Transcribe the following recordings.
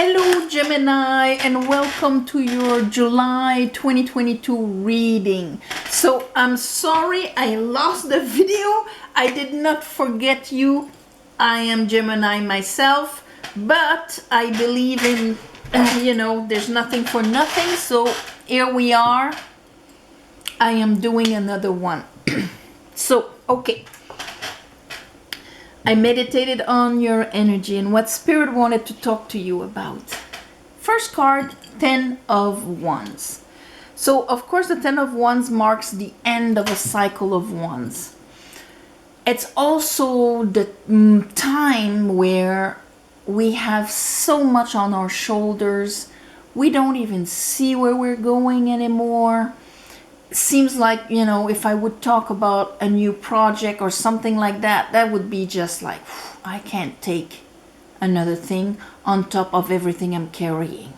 Hello Gemini, and welcome to your July 2022 reading. So I'm sorry I lost the video. I did not forget you. I am Gemini myself, but I believe in, there's nothing for nothing. So here we are. I am doing another one. So, okay. I meditated on your energy and what Spirit wanted to talk to you about. First card, 10 of Wands. So, of course, the 10 of Wands marks the end of a cycle of Wands. It's also the time where we have so much on our shoulders. We don't even see where we're going anymore. Seems like, if I would talk about a new project or something like that, that would be just like, I can't take another thing on top of everything I'm carrying.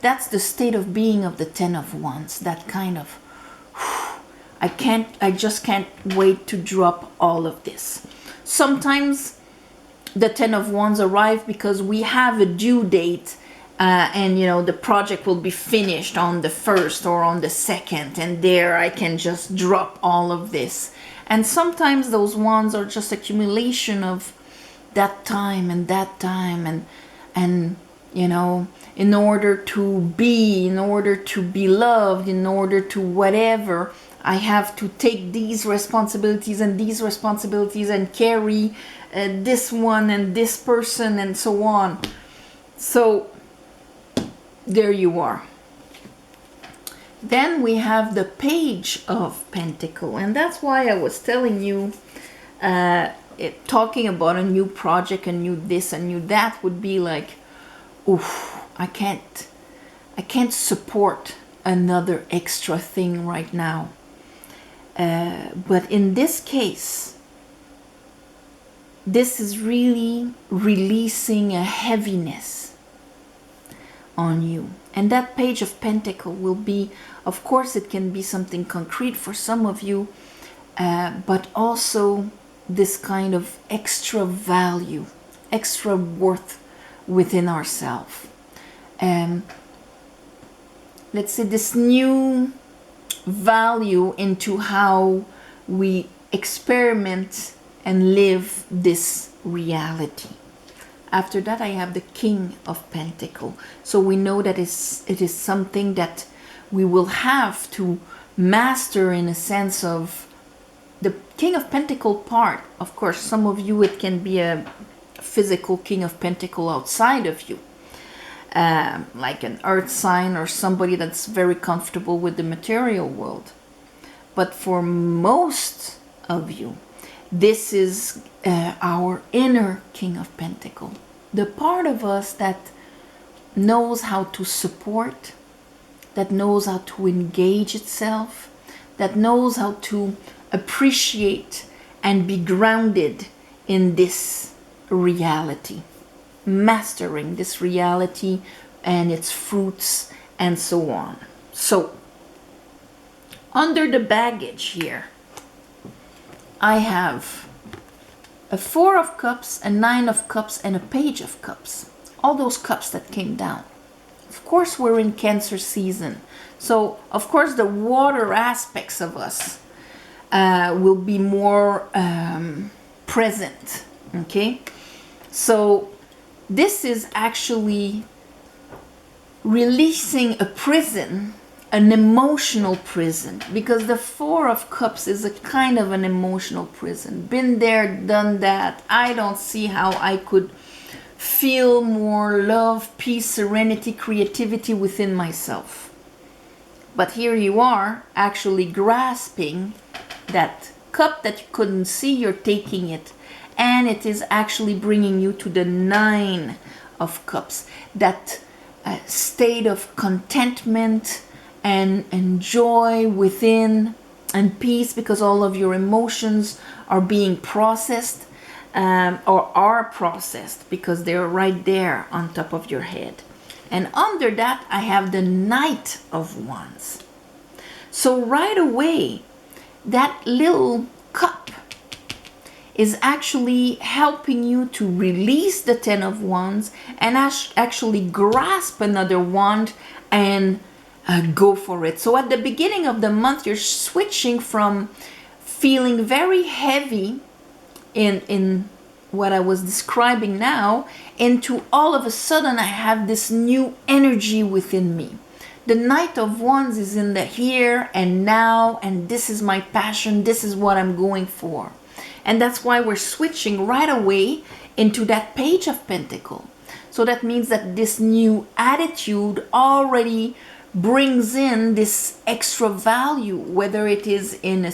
That's the state of being of the 10 of Wands, that kind of, I just can't wait to drop all of this. Sometimes the 10 of Wands arrive because we have a due date. And the project will be finished on the 1st or on the 2nd, and there I can just drop all of this. And sometimes those wands are just accumulation of that time and in order to be loved, in order to whatever, I have to take these responsibilities and carry this one and this person and so on. So there you are. Then we have the Page of Pentacle, and that's why I was telling you, talking about a new project, a new this, a new that would be like, oof, I can't support another extra thing right now. But in this case, this is really releasing a heaviness on you. And that Page of Pentacle will be, of course, it can be something concrete for some of you, but also this kind of extra value, extra worth within ourselves. Let's say this new value into how we experiment and live this reality. After that, I have the King of Pentacle. So we know that it is something that we will have to master, in a sense of the King of Pentacle part. Of course, some of you, it can be a physical King of Pentacle outside of you. Like an earth sign or somebody that's very comfortable with the material world. But for most of you, this is our inner King of Pentacle. The part of us that knows how to support, that knows how to engage itself, that knows how to appreciate and be grounded in this reality, mastering this reality and its fruits and so on. So, under the baggage here, I have a 4 of Cups, a 9 of Cups, and a Page of Cups. All those cups that came down. Of course, we're in Cancer season. So, of course, the water aspects of us will be more present. Okay? So, this is actually releasing a prison, an emotional prison, because the 4 of Cups is a kind of an emotional prison. Been there, done that. I don't see how I could feel more love, peace, serenity, creativity within myself. But here you are, actually grasping that cup that you couldn't see, you're taking it. And it is actually bringing you to the 9 of Cups. That state of contentment, and joy within, and peace, because all of your emotions are being processed, or are processed, because they're right there on top of your head. And under that, I have the Knight of Wands. So right away, that little cup is actually helping you to release the Ten of Wands and actually grasp another wand and go for it. So at the beginning of the month, you're switching from feeling very heavy in what I was describing now, into all of a sudden I have this new energy within me. The Knight of Wands is in the here and now, and this is my passion, this is what I'm going for. And that's why we're switching right away into that Page of Pentacles. So that means that this new attitude already brings in this extra value, whether it is in a,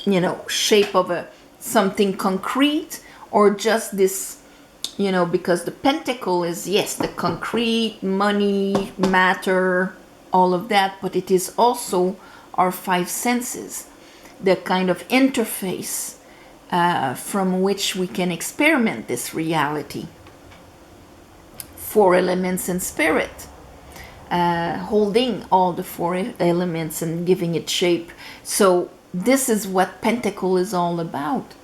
you know, shape of a something concrete, or just this, you know, because the pentacle is, yes, the concrete, money, matter, all of that, but it is also our five senses, the kind of interface from which we can experiment this reality. Four elements in spirit, holding all the four elements and giving it shape. So this is what Pentacle is all about.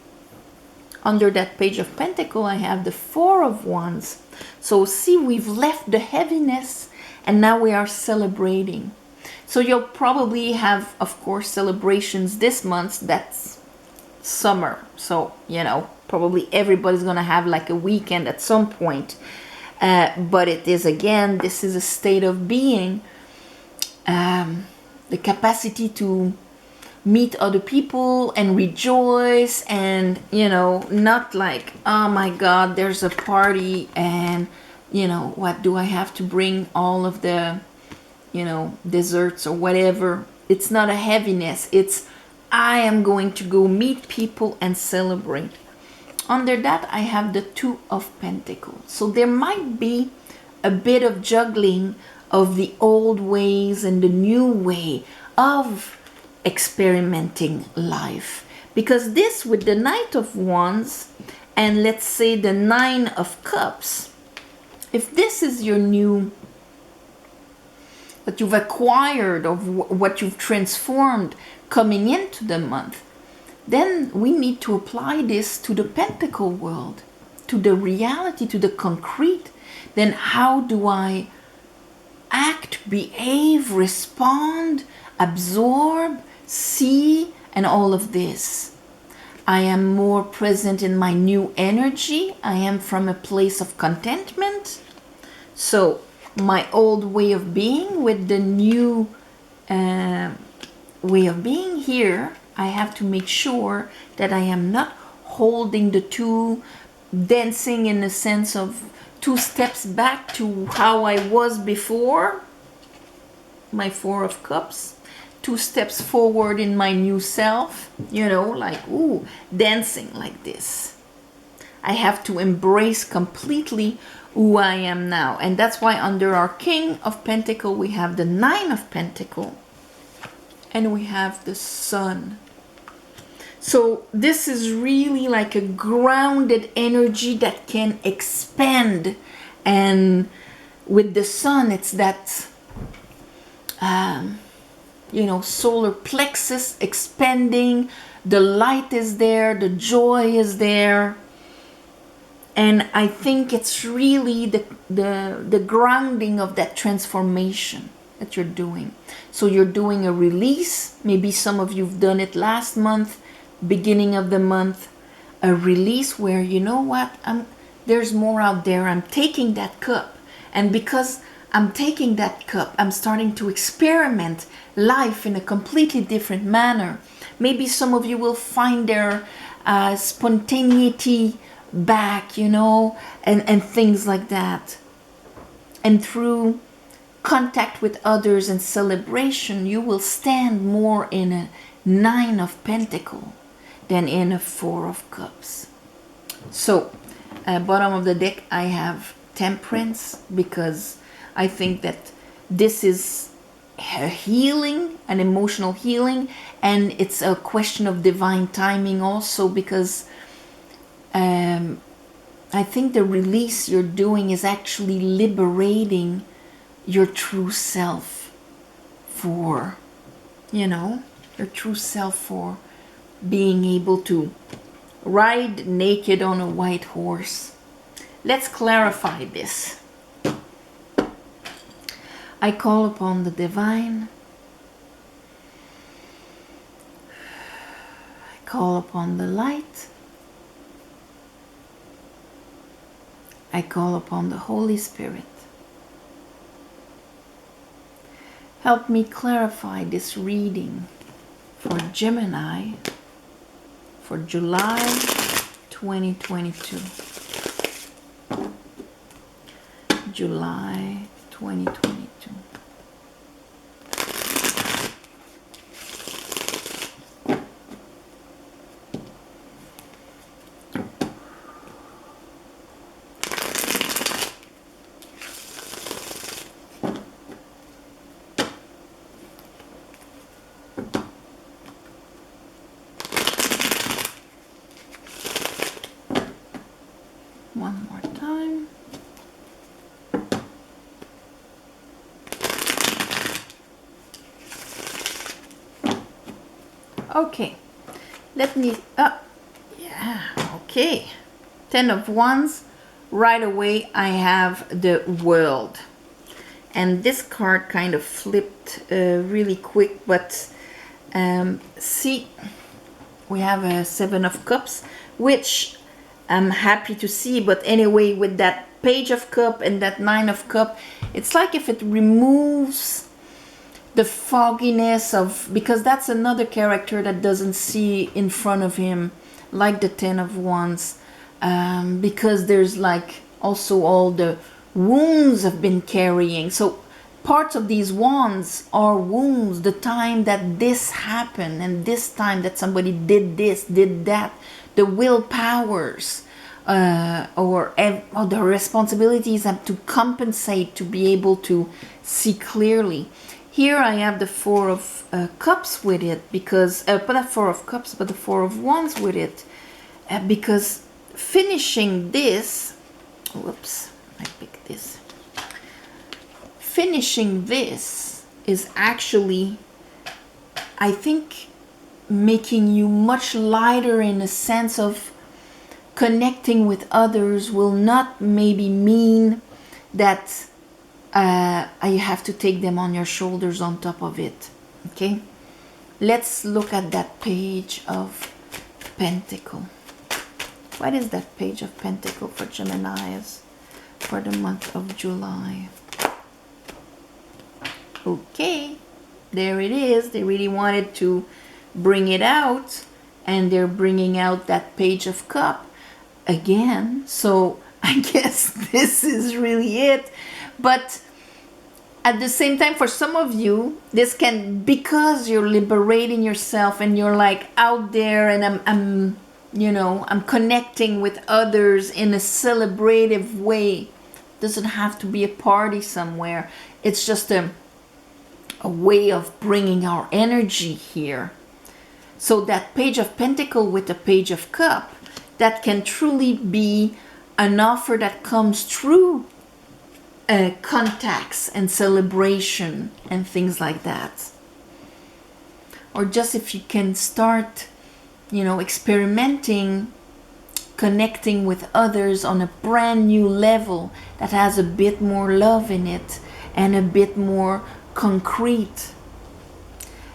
Under that Page of Pentacles, I have the Four of Wands. So see, we've left the heaviness and now we are celebrating. So you'll probably have, of course, celebrations this month. That's summer. So, you know, probably everybody's going to have like a weekend at some point. But it is, again, this is a state of being. The capacity to meet other people and rejoice, and, you know, not like, oh my God, there's a party and, you know, what do I have to bring all of the, you know, desserts or whatever. It's not a heaviness. It's, I am going to go meet people and celebrate. Under that, I have the Two of Pentacles. So there might be a bit of juggling of the old ways and the new way of experimenting life. Because this, with the Knight of Wands and let's say the Nine of Cups, if this is your new, what you've acquired, of what you've transformed coming into the month, then we need to apply this to the Pentacle world, to the reality, to the concrete. Then how do I act, behave, respond, absorb, see, and all of this? I am more present in my new energy. I am from a place of contentment. So my old way of being with the new way of being here, I have to make sure that I am not holding the two, dancing in the sense of two steps back to how I was before, my Four of Cups, two steps forward in my new self, you know, like, ooh, dancing like this. I have to embrace completely who I am now. And that's why under our King of Pentacles, we have the Nine of Pentacles and we have the Sun. So this is really like a grounded energy that can expand. And with the Sun, it's that, you know, solar plexus expanding. The light is there, the joy is there. And I think it's really the grounding of that transformation that you're doing. So you're doing a release. Maybe some of you've done it last month, beginning of the month. A release where, you know what, there's more out there. I'm taking that cup. And because I'm taking that cup, I'm starting to experiment life in a completely different manner. Maybe some of you will find their spontaneity back, you know, and things like that. And through contact with others and celebration, you will stand more in a Nine of Pentacles than in a Four of Cups. So, bottom of the deck, I have Temperance, because I think that this is a healing, an emotional healing, and it's a question of divine timing also, because I think the release you're doing is actually liberating your true self for, you know, your true self for being able to ride naked on a white horse. Let's clarify this. I call upon the divine. I call upon the light. I call upon the Holy Spirit. Help me clarify this reading for Gemini for July 2022. July 2022. One more time. Okay, let me, yeah, okay. 10 of Wands, right away I have the World. And this card kind of flipped really quick, but see, we have a 7 of Cups, which I'm happy to see, but anyway, with that Page of Cup and that 9 of Cup, it's like if it removes the fogginess of, because that's another character that doesn't see in front of him, like the 10 of Wands, because there's like also all the wounds have been carrying. So parts of these wands are wounds, the time that this happened and this time that somebody did this, did that, the willpowers, or the responsibilities have to compensate to be able to see clearly. Here I have the 4 of Cups with it, because, not the 4 of Cups, but the 4 of Wands with it, because finishing this, whoops, I picked this. Finishing this is actually, I think, making you much lighter in a sense of connecting with others will not maybe mean that you have to take them on your shoulders on top of it. Okay, let's look at that Page of Pentacle. What is that Page of Pentacle for Geminis for the month of July? Okay, there it is. They really wanted to bring it out, and they're bringing out that Page of Cup again. So I guess this is really it. But at the same time, for some of you, this can, because you're liberating yourself and you're like out there, and I'm you know, I'm connecting with others in a celebrative way. Doesn't have to be a party somewhere. It's just a way of bringing our energy here. So that Page of Pentacle with the Page of Cup, that can truly be an offer that comes through contacts and celebration and things like that. Or just if you can start, you know, experimenting, connecting with others on a brand new level that has a bit more love in it and a bit more concrete.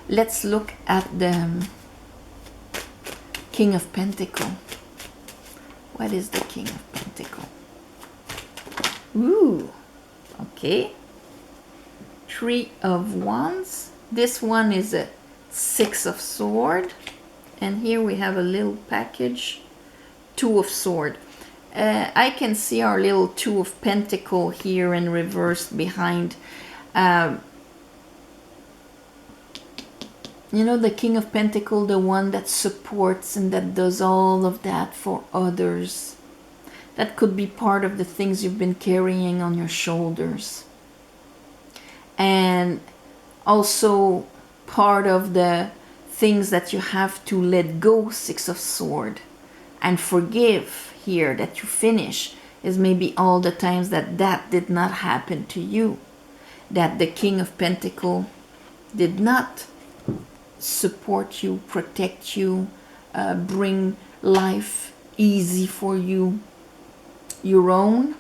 Let's look at the King of Pentacle. What is the King of Pentacle? Ooh, okay. 3 of Wands. This one is a 6 of Sword. And here we have a little package, 2 of Sword. I can see our little 2 of Pentacle here in reverse behind. You know, the King of Pentacle, the one that supports and that does all of that for others. That could be part of the things you've been carrying on your shoulders. And also part of the things that you have to let go, 6 of Sword, and forgive here that you finish, is maybe all the times that that did not happen to you, that the King of Pentacle did not support you, protect you, bring life easy for you. Your own,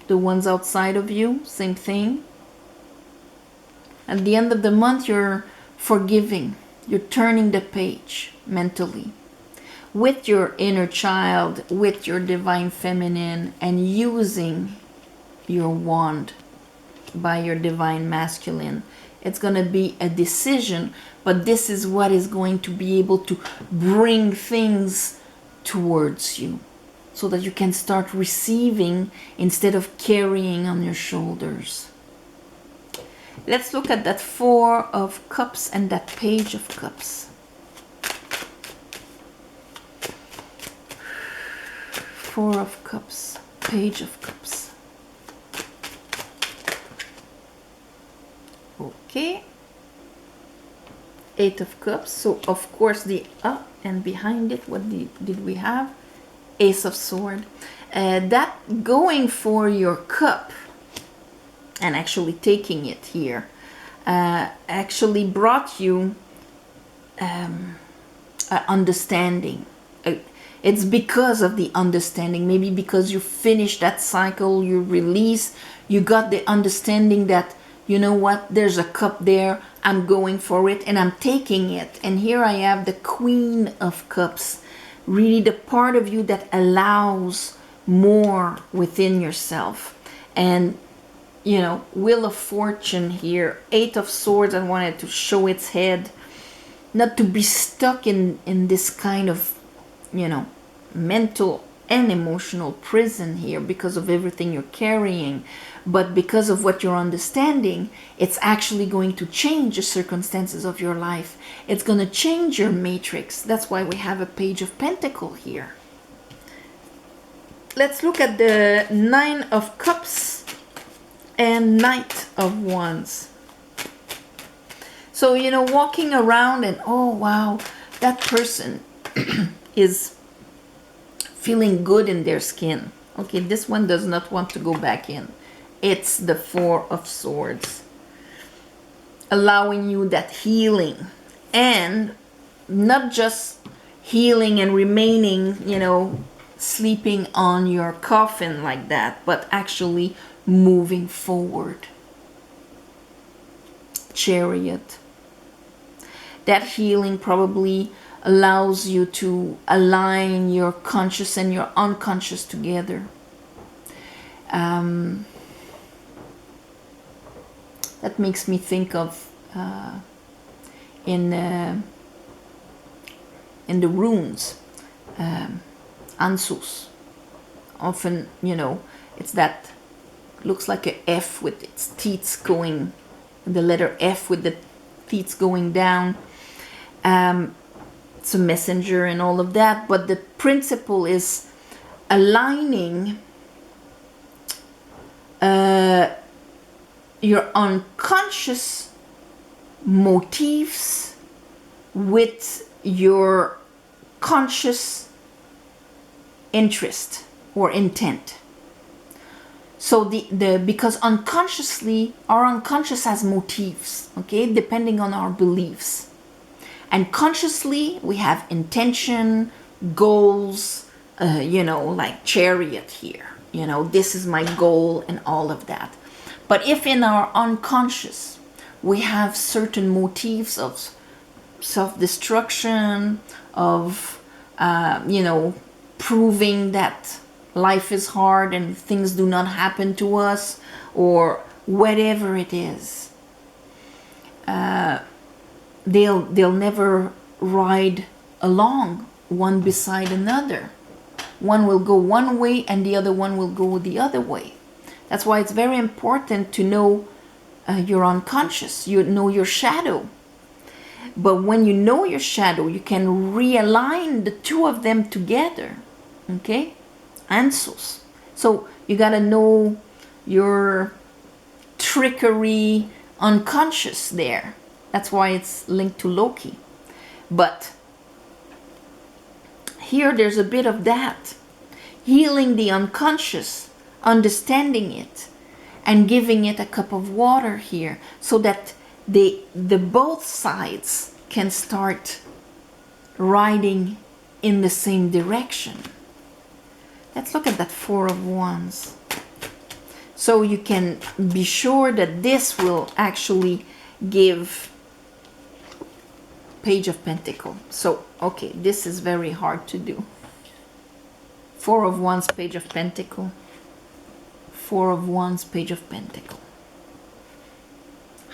the ones outside of you, same thing. At the end of the month, you're forgiving. You're turning the page mentally with your inner child, with your divine feminine, and using your wand by your divine masculine. It's going to be a decision, but this is what is going to be able to bring things towards you so that you can start receiving instead of carrying on your shoulders. Let's look at that Four of Cups and that Page of Cups. Four of Cups, Page of Cups. Okay. Eight of Cups. So of course the up and behind it, what did we have? Ace of Sword. That going for your cup and actually taking it here actually brought you understanding. It's because of the understanding, maybe because you finished that cycle, you release, you got the understanding that, you know what, there's a cup there, I'm going for it and I'm taking it. And here I have the Queen of Cups, really the part of you that allows more within yourself. And you know, Wheel of Fortune here, Eight of Swords, I wanted to show its head, not to be stuck in this kind of, you know, mental and emotional prison here because of everything you're carrying, but because of what you're understanding, it's actually going to change the circumstances of your life. It's going to change your matrix. That's why we have a Page of Pentacles here. Let's look at the Nine of Cups and Knight of Wands. So, you know, walking around and, oh wow, that person is feeling good in their skin. Okay, this one does not want to go back in. It's the Four of Swords, allowing you that healing, and not just healing and remaining, you know, sleeping on your coffin like that, but actually moving forward. Chariot. That healing probably allows you to align your conscious and your unconscious together. That makes me think of in the runes, Ansus. Often, you know, it's that looks like a F with its teeth going, the letter F with the teeth going down. It's a messenger and all of that, but the principle is aligning your unconscious motifs with your conscious interest or intent. So because unconsciously, our unconscious has motifs, okay, depending on our beliefs. And consciously, we have intention, goals, you know, like Chariot here. You know, this is my goal and all of that. But if in our unconscious, we have certain motifs of self-destruction, of, you know, proving that life is hard and things do not happen to us, or whatever it is, they'll never ride along one beside another. One will go one way and the other one will go the other way. That's why it's very important to know your unconscious, you know your shadow. But when you know your shadow, you can realign the two of them together. Okay? Answers. So you got to know your trickery unconscious there. That's why it's linked to Loki. But here there's a bit of that. Healing the unconscious, understanding it, and giving it a cup of water here so that the both sides can start riding in the same direction. Let's look at that Four of Wands. So you can be sure that this will actually give Page of Pentacles. So, okay, this is very hard to do. Four of Wands, Page of Pentacles. Four of Wands, Page of Pentacles.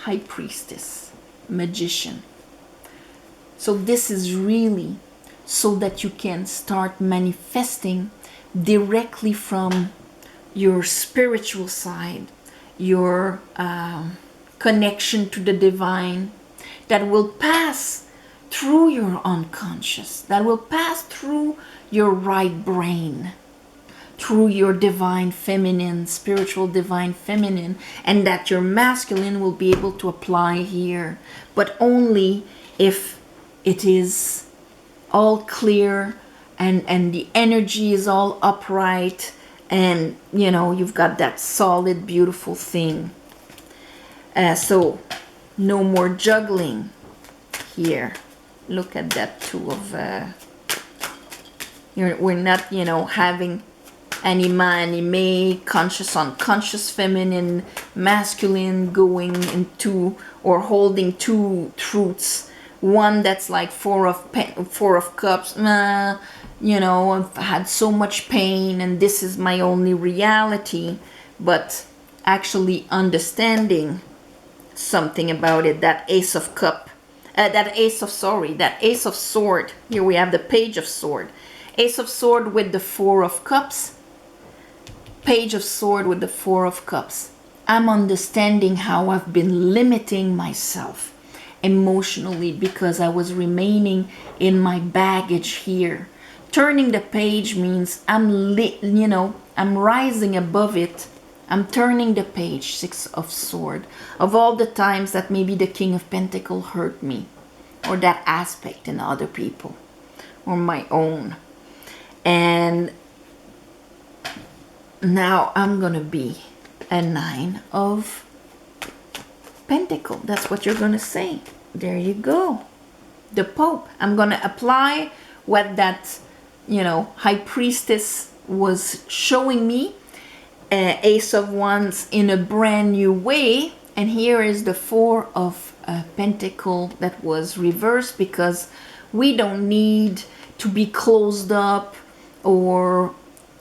High Priestess, Magician. So this is really so that you can start manifesting directly from your spiritual side, your connection to the divine, that will pass through your unconscious, that will pass through your right brain, through your divine feminine, spiritual divine feminine, and that your masculine will be able to apply here, but only if it is all clear and the energy is all upright, and you know, you've got that solid, beautiful thing. So no more juggling here. Look at that Two of we're not, you know, having anima, anime, conscious, unconscious, feminine, masculine, going into or holding two truths. One that's like Four of Cups. You know, I've had so much pain and this is my only reality. But actually understanding something about it. That Ace of Cup. That Ace of Sword. Here we have the Page of Sword. Ace of Sword with the Four of Cups. Page of Sword with the Four of Cups. I'm understanding how I've been limiting myself emotionally because I was remaining in my baggage here. Turning the page means I'm rising above it. I'm turning the page. Six of Sword. Of all the times that maybe the King of Pentacles hurt me, or that aspect in other people, or my own. And now I'm gonna be a Nine of Pentacles. That's what you're gonna say. There you go. The Pope. I'm gonna apply what that, you know, High Priestess was showing me. Ace of Wands in a brand new way. And here is the Four of Pentacles that was reversed, because we don't need to be closed up or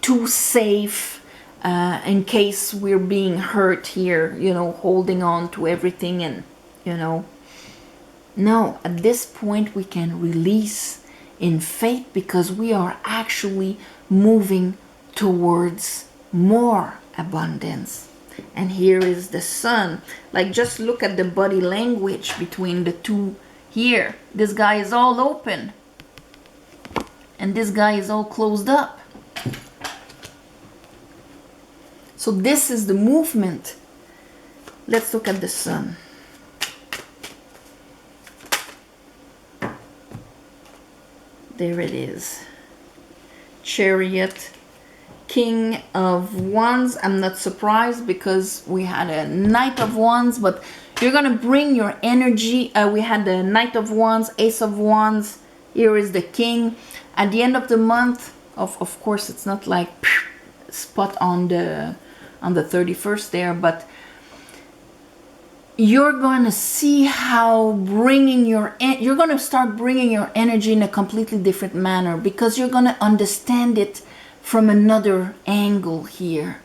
too safe in case we're being hurt here, you know, holding on to everything. And, you know, no, at this point we can release in faith, because we are actually moving towards more abundance. And here is the Sun. Like, just look at the body language between the two here. This guy is all open and this guy is all closed up. So this is the movement. Let's look at the Sun. There it is. Chariot. King of Wands. I'm not surprised because we had a Knight of Wands, but you're gonna bring your energy. We had the Knight of Wands, Ace of Wands. Here is the King. At the end of the month, of course, it's not like spot on the 31st there, but you're gonna see how you're gonna start bringing your energy in a completely different manner, because you're gonna understand it from another angle here.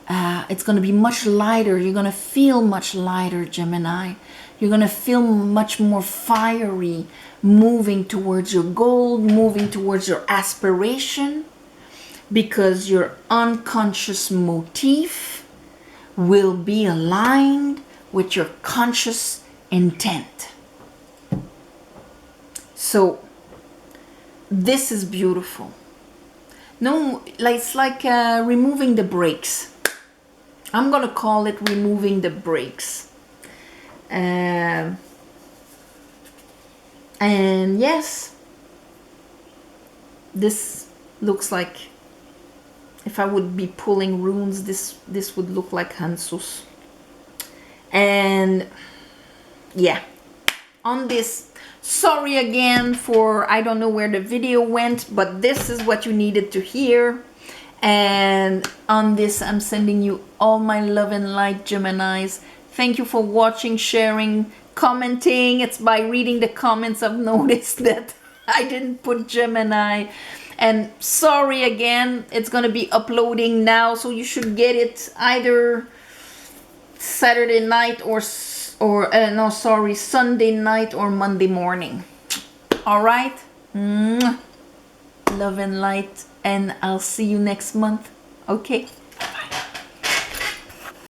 It's going to be much lighter. You're going to feel much lighter, Gemini. You're going to feel much more fiery, moving towards your goal, moving towards your aspiration, because your unconscious motif will be aligned with your conscious intent. So this is beautiful. No, it's like removing the brakes. I'm gonna call it removing the brakes. And yes, this looks like, if I would be pulling runes, this would look like Hansus. And yeah, on this. Sorry again for, I don't know where the video went, but this is what you needed to hear. And on this, I'm sending you all my love and light, Geminis. Thank you for watching, sharing, commenting. It's by reading the comments I've noticed that I didn't put Gemini. And sorry again, it's gonna be uploading now, so you should get it either Saturday night or no, sorry, Sunday night or Monday morning. All right. Love and light, and I'll see you next month. Okay.